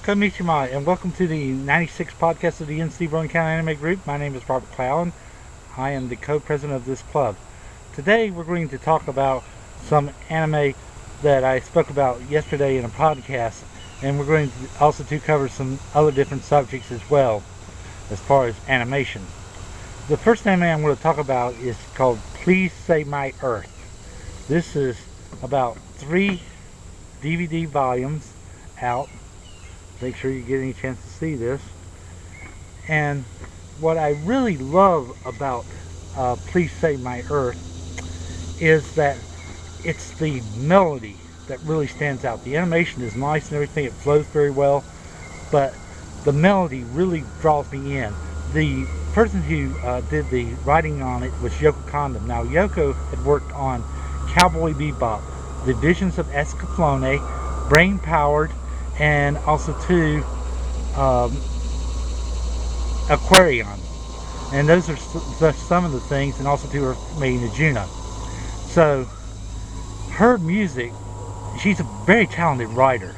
Konnichiwa, and welcome to the 96th podcast of the Rowan County Anime Group. My name is Robert Clowen. I am the co-president of this club. Today we're going to talk about some anime that I spoke about yesterday in a podcast, and we're going to also cover some other different subjects as well as far as animation. The first anime I'm going to talk about is called Please Save My Earth. This is about 3 DVD volumes out. Make sure you get any chance to see this. And what I really love about Please Save My Earth is that it's the melody that really stands out. The animation is nice and everything, it flows very well, but the melody really draws me in. The person who did the writing on it was Yoko Kanno. Now, Yoko had worked on Cowboy Bebop, The Visions of Escaflowne, Brain Powered, and also Aquarion. And those are some of the things, and also her making Juno. So, her music, she's a very talented writer,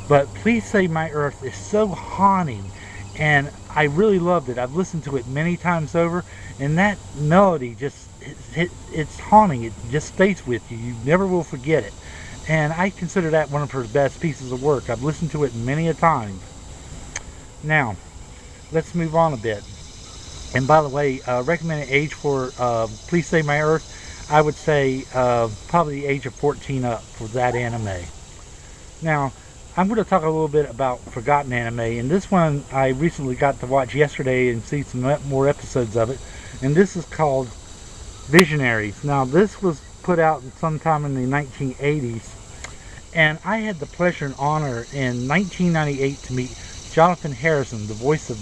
but Please Save My Earth is so haunting, and I really loved it. I've listened to it many times over, and that melody just, it's haunting. It just stays with you. You never will forget it. And I consider that one of her best pieces of work. I've listened to it many a time. Now, let's move on a bit. And by the way, recommended age for Please Save My Earth, I would say probably the age of 14 up for that anime. Now, I'm going to talk a little bit about forgotten anime. And this one I recently got to watch yesterday and see some more episodes of it. And this is called Visionaries. Now, this was put out sometime in the 1980s, and I had the pleasure and honor in 1998 to meet Jonathan Harrison, the voice of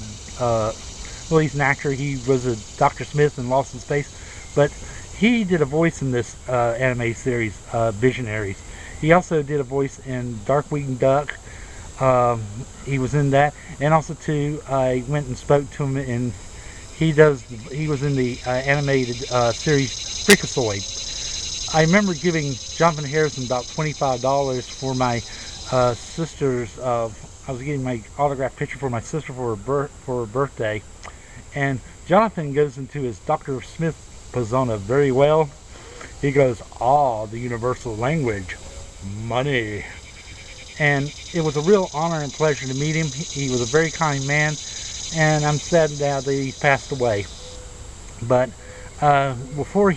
well, he's an actor. He was a Dr. Smith in Lost in Space, but he did a voice in this anime series, Visionaries. He also did a voice in Darkwing Duck. He was in that, and also too, I went and spoke to him, and he was in the animated series Freakazoid. I remember giving Jonathan Harrison about $25 for my sister's. I was getting my autographed picture for my sister for her birthday, and Jonathan goes into his Dr. Smith persona very well. He goes, the universal language, money. And it was a real honor and pleasure to meet him. He was a very kind man, and I'm sad now that he's passed away. But before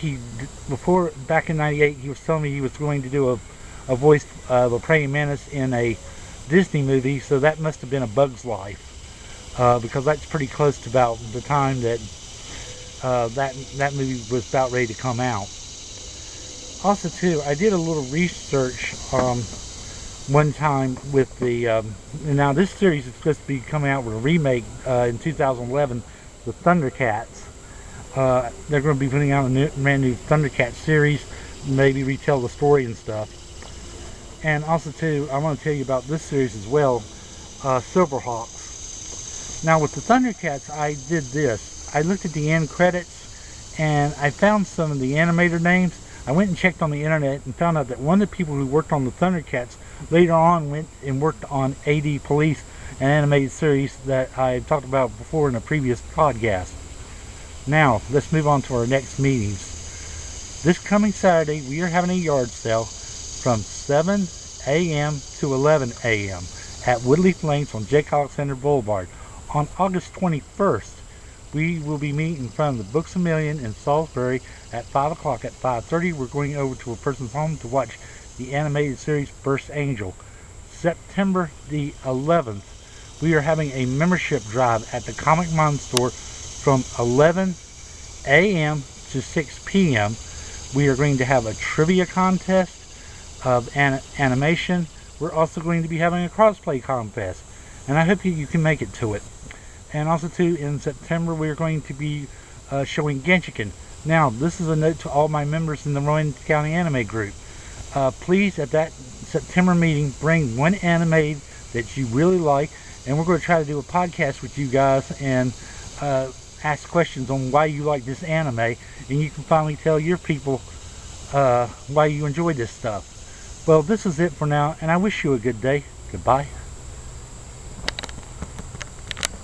back in '98, he was telling me he was going to do a voice of a praying mantis in a Disney movie, so that must have been A Bug's Life, because that's pretty close to about the time that that movie was about ready to come out. Also too, I did a little research one time with the now this series is supposed to be coming out with a remake in 2011, the Thundercats. They're going to be putting out a brand new Thundercats series, maybe retell the story and stuff. And also too, I want to tell you about this series as well, Silverhawks. Now with the Thundercats, I did this. I looked at the end credits, and I found some of the animator names. I went and checked on the internet and found out that one of the people who worked on the Thundercats later on went and worked on AD Police, an animated series that I talked about before in a previous podcast. Now, let's move on to our next meetings. This coming Saturday, we are having a yard sale from 7 a.m. to 11 a.m. at Woodleaf Lanes on Jake Alexander Boulevard. On August 21st, we will be meeting in front of the Books A Million in Salisbury at 5 o'clock. At 5:30, we're going over to a person's home to watch the animated series Burst Angel. September the 11th, we are having a membership drive at the Comic Mon store from 11 a.m. to 6 p.m. We are going to have a trivia contest of animation. We're also going to be having a crossplay contest, and I hope you can make it to it. And also too, in September, we're going to be showing Genshiken. Now, this is a note to all my members in the Rowan County Anime Group. Please, at that September meeting, bring one anime that you really like, and we're going to try to do a podcast with you guys and ask questions on why you like this anime, and you can finally tell your people why you enjoy this stuff. Well, this is it for now, and I wish you a good day. Goodbye.